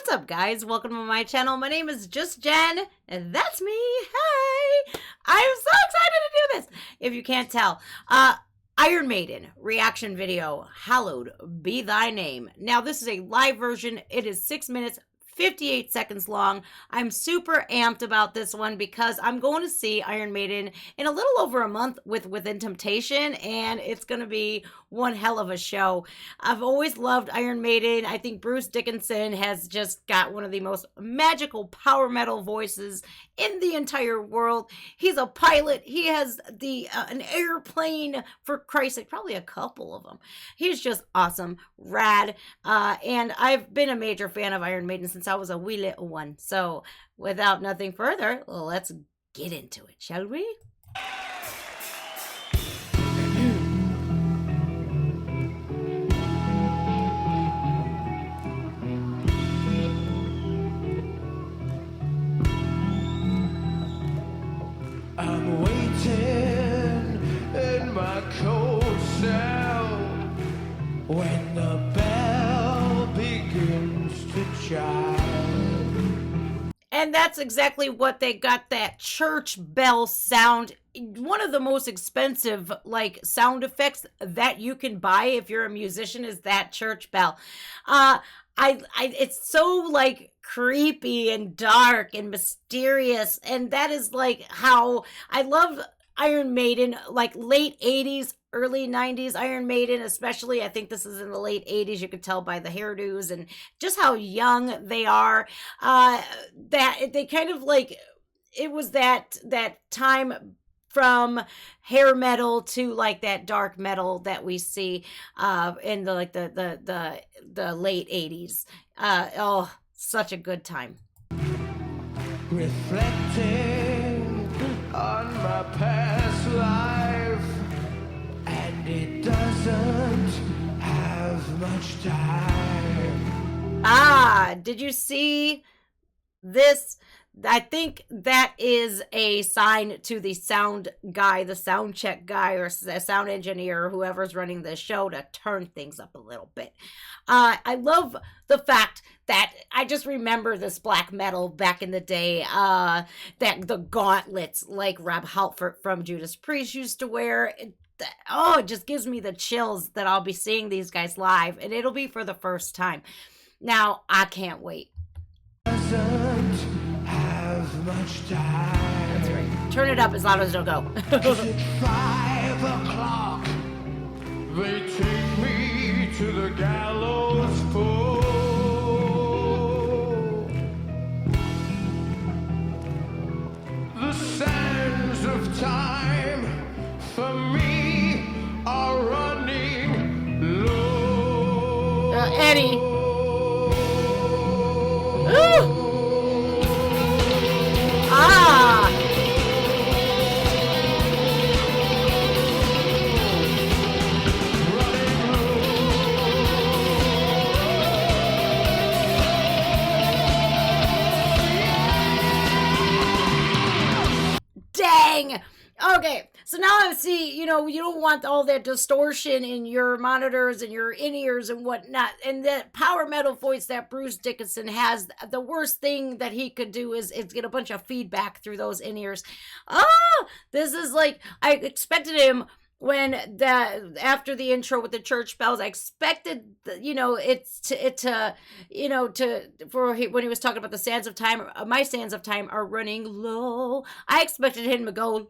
What's up, guys? Welcome to my channel. My name is justjen, and that's me. Hey! I'm so excited to do this. If you can't tell, Iron Maiden reaction video, Hallowed Be Thy Name. Now, this is a live version. It is 6 minutes, 58 seconds long. I'm super amped about this one because I'm going to see Iron Maiden in a little over a month with Within Temptation, and it's going to be one hell of a show. I've always loved Iron Maiden. I think Bruce Dickinson has just got one of the most magical power metal voices in the entire world. He's a pilot. He has an airplane, for Christ's sake, probably a couple of them. He's just awesome, rad, and I've been a major fan of Iron Maiden since I was a wee little one. So without nothing further, let's get into it, shall we? I'm waiting in my cold cell when the bell begins to chime. And that's exactly what they got, that church bell sound. One of the most expensive sound effects that you can buy if you're a musician is that church bell. It's so creepy and dark and mysterious, and that is how I love Iron Maiden, late 80s, early 90s Iron Maiden, especially. I think this is in the late 80s. You could tell by the hairdos and just how young they are. That they kind of it was that time from hair metal to that dark metal that we see in the late 80s. Oh, such a good time. Reflecting on my past life, and it doesn't have much time. Did you see this? I think that is a sign to the sound guy, the sound check guy, or the sound engineer, or whoever's running the show, to turn things up a little bit. I love the fact that I just remember this black metal back in the day, that the gauntlets like Rob Halford from Judas Priest used to wear. It just gives me the chills that I'll be seeing these guys live, and it'll be for the first time. Now, I can't wait. Much time. That's right. Turn it up as loud as it'll go. Is it 5 o'clock? They take me to the gallows pole. The sands of time for me are running low. Eddie. Ooh. Dang. Okay, so now I see, you don't want all that distortion in your monitors and your in-ears and whatnot. And that power metal voice that Bruce Dickinson has, the worst thing that he could do is get a bunch of feedback through those in-ears. This is I expected him when after the intro with the church bells. I expected when he was talking about the sands of time, my sands of time are running low. I expected him to go low.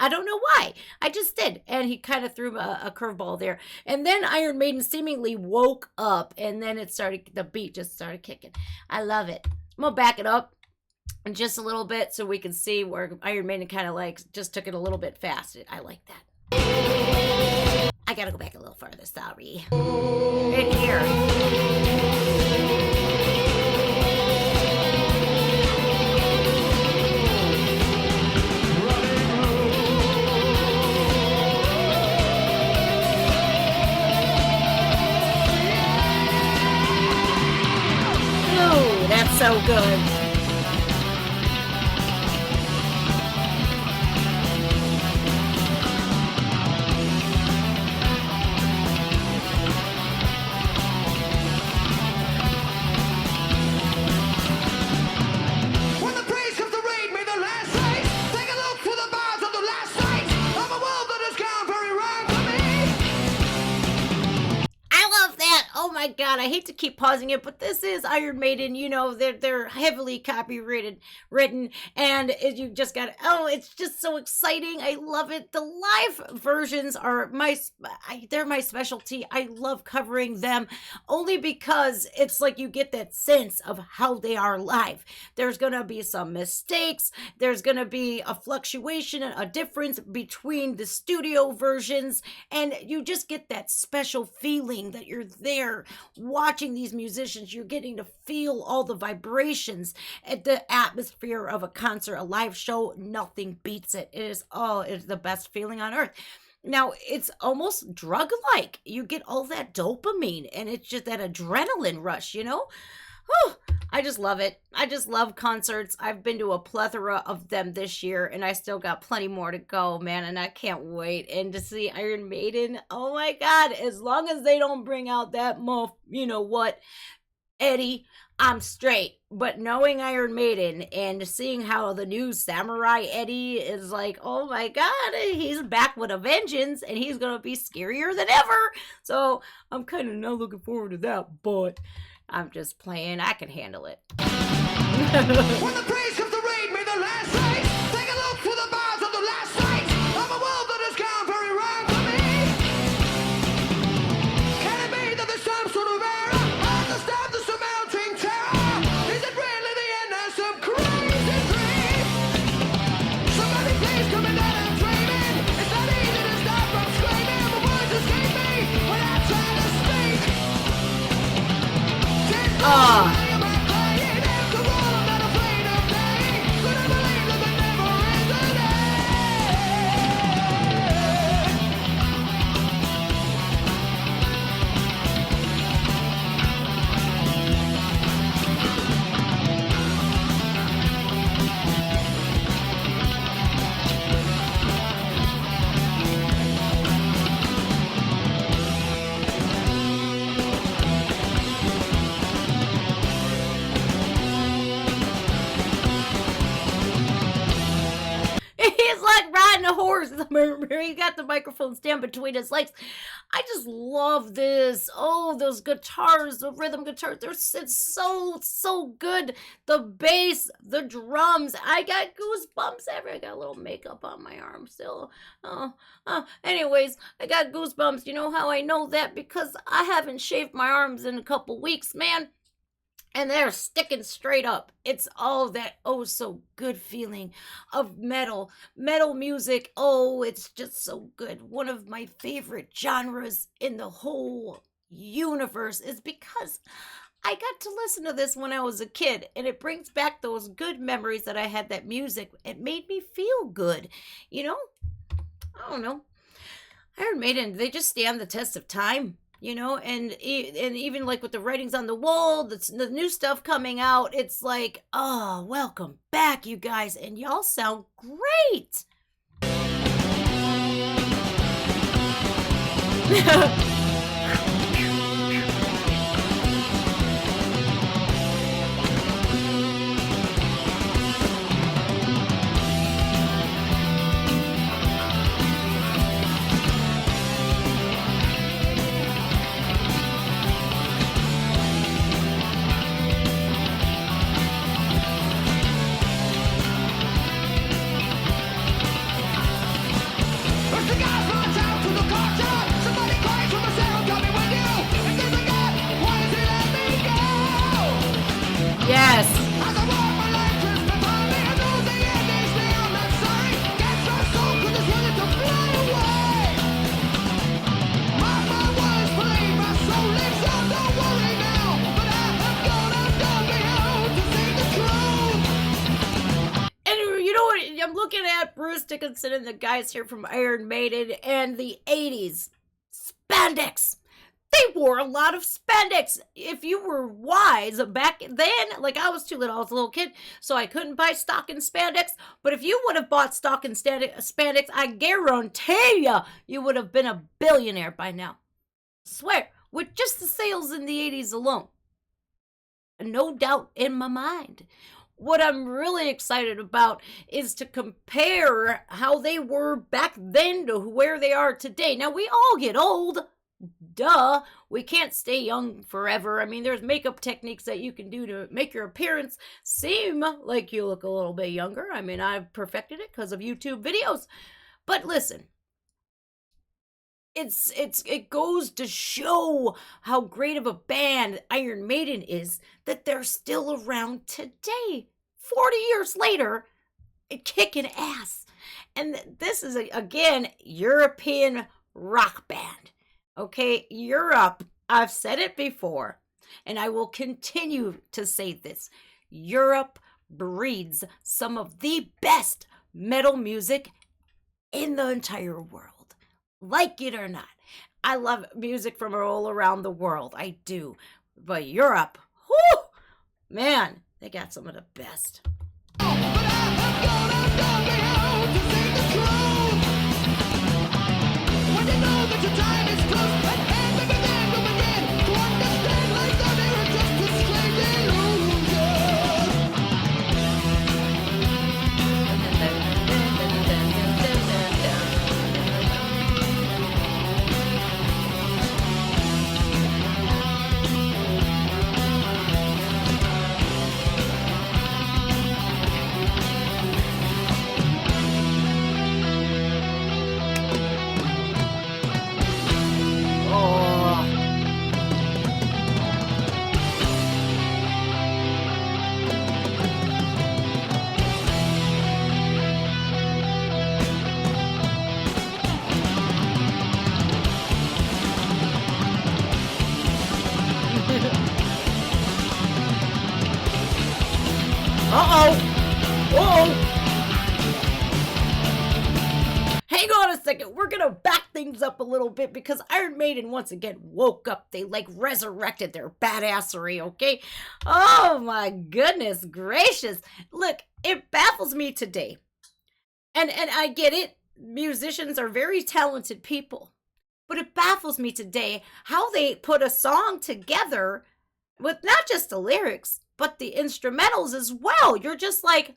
I don't know why. I just did, and he kind of threw a curveball there. And then Iron Maiden seemingly woke up, and then the beat just started kicking. I love it. I'm gonna back it up just a little bit so we can see where Iron Maiden kind of just took it a little bit fast. I like that. I gotta go back a little further, sorry. In here. Ooh, that's so good. God, I hate to keep pausing it, but this is Iron Maiden. You know, they're heavily copyrighted, written, and you just got, oh, it's just so exciting. I love it. The live versions are they're my specialty. I love covering them only because it's like you get that sense of how they are live. There's gonna be some mistakes. There's gonna be a fluctuation, a difference between the studio versions, and you just get that special feeling that you're there watching these musicians. You're getting to feel all the vibrations and the atmosphere of a concert, a live show. Nothing beats it. It's the best feeling on earth. Now, it's almost drug-like. You get all that dopamine, and it's just that adrenaline rush, you know? Whew, I just love it. I just love concerts. I've been to a plethora of them this year, and I still got plenty more to go, man, and I can't wait. And to see Iron Maiden, oh my God, as long as they don't bring out that you know what, Eddie, I'm straight. But knowing Iron Maiden and seeing how the new Samurai Eddie is like, oh my God, he's back with a vengeance, and he's gonna be scarier than ever. So I'm kind of not looking forward to that, but I'm just playing. I can handle it. When the praise comes to raid, may the last race take a look to the bars of the last sight of a world that has gone very wrong to me. Can it be that there's some sort of error at the start of some mounting terror? Is it really the end of some crazy dream? Somebody please come in and I'm dreaming. It's not easy to stop from screaming. The words escape me when I try to speak. He's like riding a horse. He got the microphone stand between his legs. I just love this. Oh, those guitars, the rhythm guitars, it's so good. The bass, the drums. I got goosebumps everywhere. I got a little makeup on my arm still. Anyways, I got goosebumps. You know how I know that? Because I haven't shaved my arms in a couple weeks, man. And they're sticking straight up. It's all that so good feeling of metal music. Oh, it's just so good. One of my favorite genres in the whole universe is because I got to listen to this when I was a kid, and it brings back those good memories that I had. That music, it made me feel good. You know, I don't know. Iron Maiden, they just stand the test of time. You know, and even like with the writings on the wall, the new stuff coming out, it's like, oh, welcome back, you guys, and y'all sound great. Yes. And you know what? I'm looking at Bruce Dickinson and the guys here from Iron Maiden and the 80s. Spandex. They wore a lot of spandex. If you were wise back then, like I was too little, I was a little kid, so I couldn't buy stock in spandex. But if you would have bought stock in spandex, I guarantee you would have been a billionaire by now. Swear, with just the sales in the 80s alone. No doubt in my mind. What I'm really excited about is to compare how they were back then to where they are today. Now, we all get old. duh, we can't stay young forever. I mean, there's makeup techniques that you can do to make your appearance seem like you look a little bit younger. I mean, I've perfected it because of YouTube videos. But listen, it goes to show how great of a band Iron Maiden is that they're still around today, 40 years later, kicking ass. And this is again European rock band. Okay, Europe, I've said it before, and I will continue to say this. Europe breeds some of the best metal music in the entire world. Like it or not. I love music from all around the world. I do. But Europe, whoo, man, they got some of the best. Hang on a second, we're gonna back things up a little bit because Iron Maiden once again woke up. They like resurrected their badassery, okay? Oh my goodness gracious. Look, it baffles me today. And I get it, musicians are very talented people. But it baffles me today how they put a song together with not just the lyrics, but the instrumentals as well. You're just like,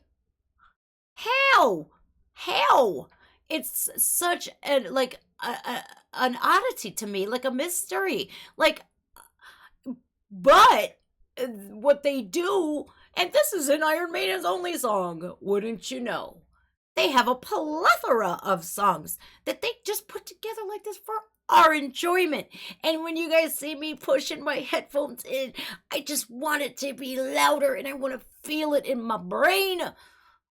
how? It's such an oddity to me, like a mystery. Like, but what they do, and this is an Iron Maiden's only song, wouldn't you know? They have a plethora of songs that they just put together like this for our enjoyment. And when you guys see me pushing my headphones in, I just want it to be louder and I want to feel it in my brain.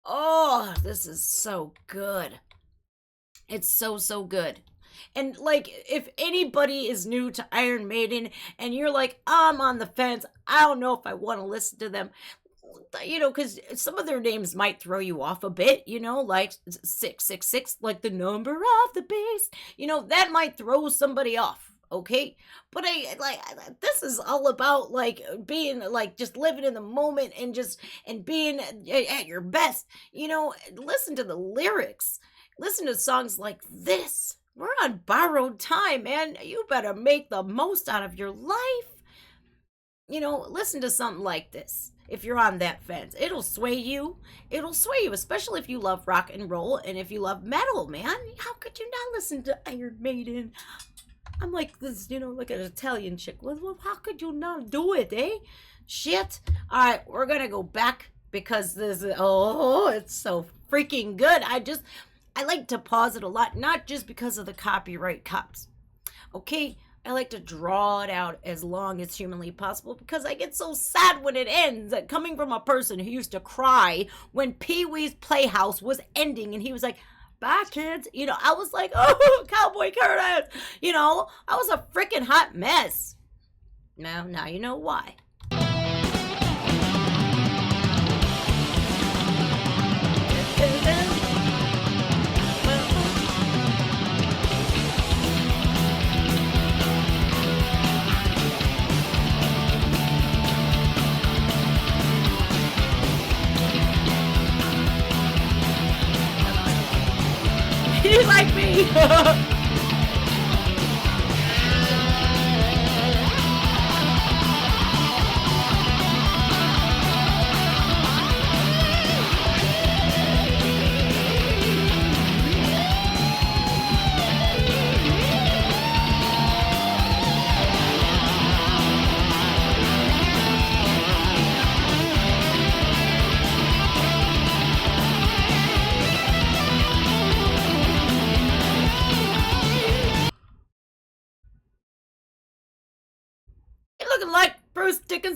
Oh, this is so good. It's so good. And like, if anybody is new to Iron Maiden and you're like, I'm on the fence, I don't know if I want to listen to them, you know, because some of their names might throw you off a bit, you know, like 666, like the number of the beast, you know, that might throw somebody off, okay? But this is all about like being like just living in the moment and being at your best, you know. Listen to the lyrics, listen to songs like this. We're on borrowed time, man. You better make the most out of your life. You know, listen to something like this. If you're on that fence, it'll sway you. It'll sway you, especially if you love rock and roll and if you love metal, man. How could you not listen to Iron Maiden? I'm like this, you know, like an Italian chick. Well, how could you not do it, eh? Shit. All right, we're going to go back because this is, it's so freaking good. I like to pause it a lot, not just because of the copyright cops. Okay? I like to draw it out as long as humanly possible because I get so sad when it ends. Coming from a person who used to cry when Pee-wee's Playhouse was ending and he was like, bye kids. You know, I was like, oh, Cowboy Curtis. You know, I was a freaking hot mess. Now you know why. You like me?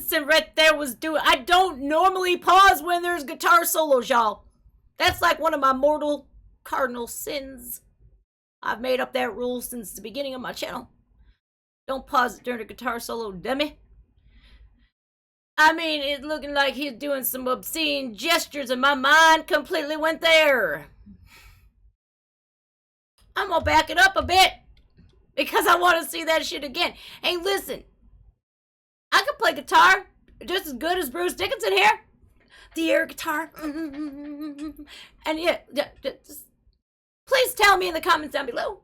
Dickinson right there was doing. I don't normally pause when there's guitar solos, y'all. That's like one of my mortal cardinal sins. I've made up that rule since the beginning of my channel. Don't pause it during a guitar solo, dummy. I mean, it's looking like he's doing some obscene gestures and my mind completely went there. I'm gonna back it up a bit because I want to see that shit again. Hey, listen. I can play guitar just as good as Bruce Dickinson here. The air guitar. And yeah, just please tell me in the comments down below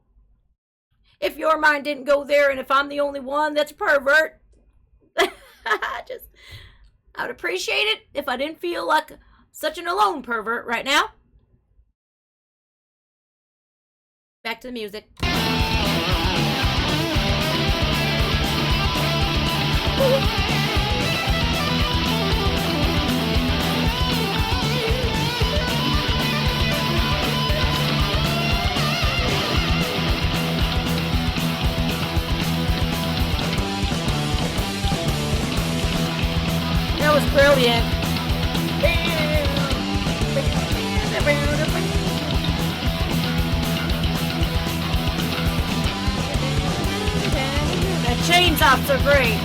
if your mind didn't go there and if I'm the only one that's a pervert. I would appreciate it if I didn't feel like such an alone pervert right now. Back to the music. That was brilliant. The chainsaws are great.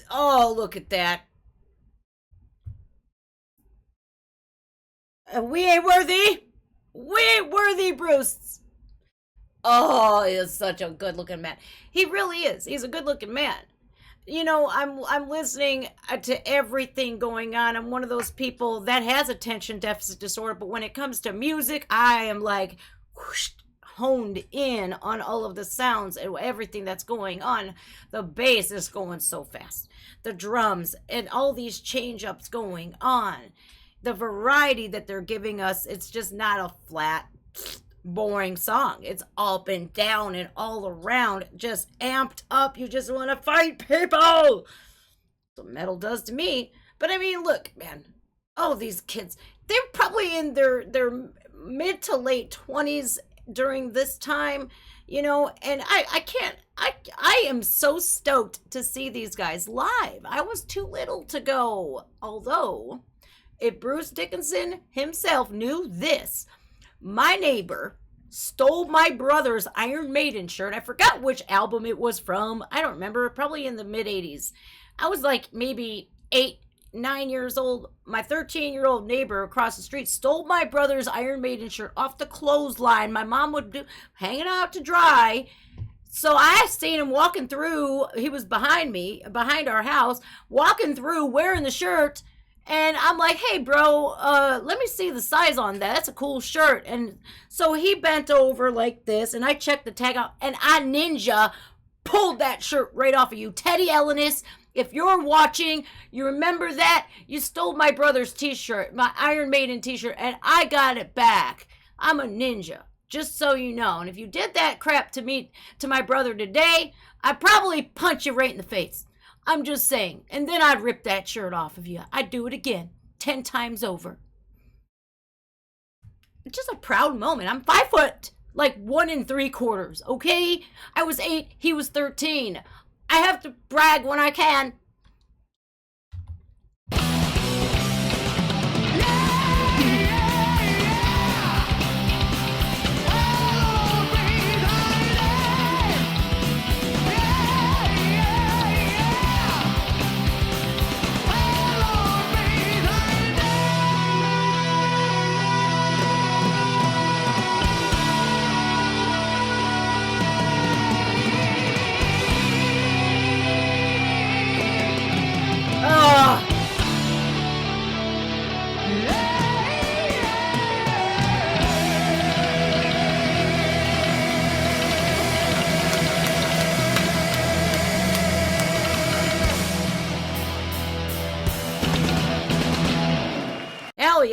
Oh, look at that. We ain't worthy. We ain't worthy, Bruce. Oh, he is such a good-looking man. He really is. He's a good-looking man. You know, I'm listening to everything going on. I'm one of those people that has attention deficit disorder, but when it comes to music, I am like whoosh, honed in on all of the sounds and everything that's going on. The bass is going so fast. The drums and all these change-ups going on. The variety that they're giving us, it's just not a flat, boring song. It's up and down and all around, just amped up. You just want to fight people. That's what metal does to me. But I mean, look, man. Oh, these kids. They're probably in their mid to late 20s during this time, you know, and I am so stoked to see these guys live. I was too little to go, although if Bruce Dickinson himself knew this, my neighbor stole my brother's Iron Maiden shirt. I forgot which album it was from. I don't remember, probably in the mid-80s. I was like maybe 8-9 years old. My 13-year-old neighbor across the street stole my brother's Iron Maiden shirt off the clothesline. My mom would do hanging out to dry. So I seen him walking through. He was behind me, behind our house, walking through wearing the shirt. And I'm like, hey, bro, let me see the size on that. That's a cool shirt. And so he bent over like this, and I checked the tag out, and I ninja pulled that shirt right off of you. Teddy Ellines, if you're watching, you remember that? You stole my brother's t-shirt, my Iron Maiden t-shirt, and I got it back. I'm a ninja, just so you know. And if you did that crap to me, to my brother today, I'd probably punch you right in the face. I'm just saying. And then I'd rip that shirt off of you. I'd do it again, 10 times over. It's just a proud moment. I'm 5 foot, like 1 3/4, okay? I was 8, he was 13. I have to brag when I can.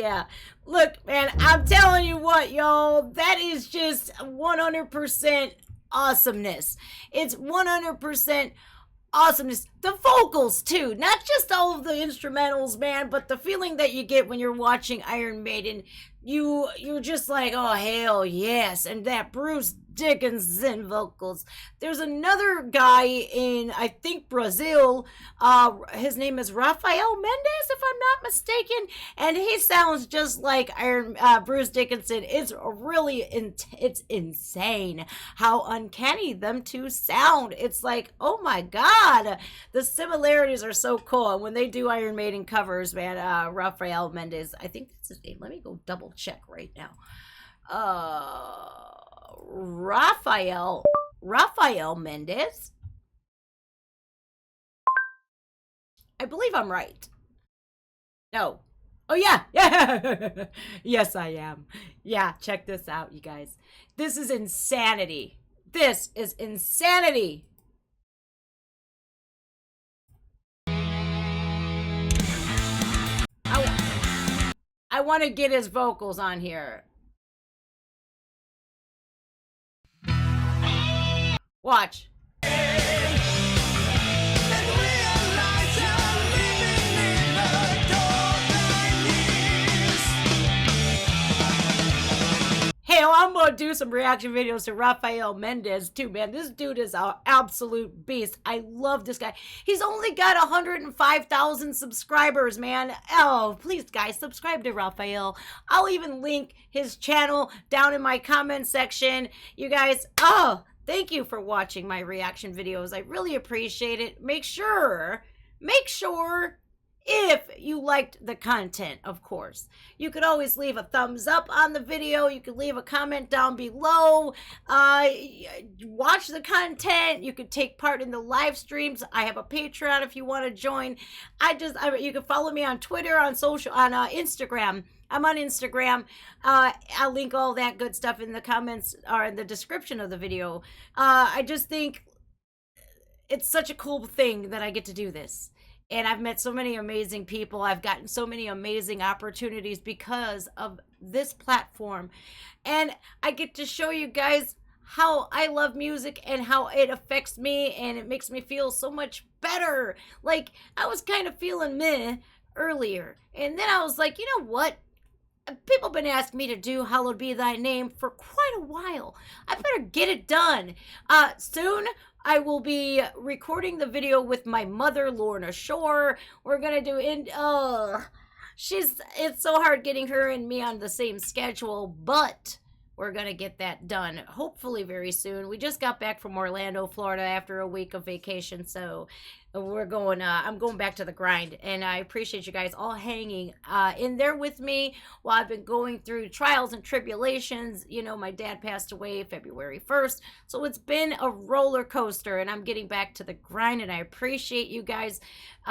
yeah. Look, man, I'm telling you what, y'all. That is just 100% awesomeness. It's 100% awesomeness. The vocals, too. Not just all of the instrumentals, man, but the feeling that you get when you're watching Iron Maiden. You're just like, oh, hell yes. And that Bruce Dickinson vocals. There's another guy in, I think, Brazil. His name is Raphael Mendes, if I'm not mistaken, and he sounds just like Bruce Dickinson. It's really it's insane how uncanny them two sound. It's like, oh my god, the similarities are so cool. And when they do Iron Maiden covers, man, Raphael Mendes, I think that's his name. Let me go double check right now. Raphael Mendes. I believe I'm right. No. Oh yeah. Yes, I am. Yeah, check this out, you guys. This is insanity. This is insanity. I want to get his vocals on here. Watch. Hell, I'm gonna do some reaction videos to Raphael Mendes too, man. This dude is an absolute beast. I love this guy. He's only got 105,000 subscribers, man. Oh, please, guys, subscribe to Raphael. I'll even link his channel down in my comment section. You guys, thank you for watching my reaction videos. I really appreciate it. Make sure, if you liked the content, of course. You could always leave a thumbs up on the video. You could leave a comment down below. Watch the content. You could take part in the live streams. I have a Patreon if you want to join. You can follow me on Twitter, on Instagram. I'm on Instagram. I'll link all that good stuff in the comments or in the description of the video. I just think it's such a cool thing that I get to do this. And I've met so many amazing people. I've gotten so many amazing opportunities because of this platform. And I get to show you guys how I love music and how it affects me, and it makes me feel so much better. Like, I was kind of feeling meh earlier. And then I was like, you know what? People have been asking me to do Hallowed Be Thy Name for quite a while. I better get it done. Soon, I will be recording the video with my mother, Lorna Shore. We're going to do it's so hard getting her and me on the same schedule, but we're going to get that done hopefully very soon. We just got back from Orlando, Florida after a week of vacation, so I'm going back to the grind, and I appreciate you guys all hanging in there with me while I've been going through trials and tribulations. You know, my dad passed away February 1st, so it's been a roller coaster, and I'm getting back to the grind, and I appreciate you guys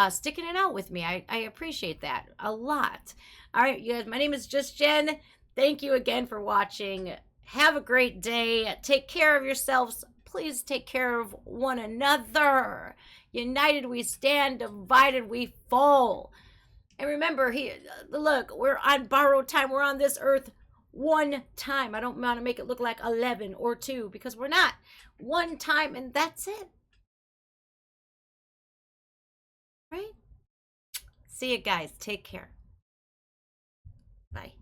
sticking it out with me. I appreciate that a lot. All right, you guys, my name is Just Jen. Thank you again for watching. Have a great day. Take care of yourselves. Please take care of one another. United we stand, divided we fall. And remember, look, we're on borrowed time. We're on this earth one time. I don't want to make it look like 11 or 2, because we're not. One time, and that's it. Right? See you guys. Take care. Bye.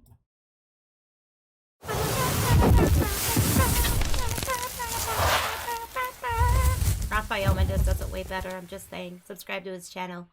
Raphael Mendes does it way better. I'm just saying. Subscribe to his channel.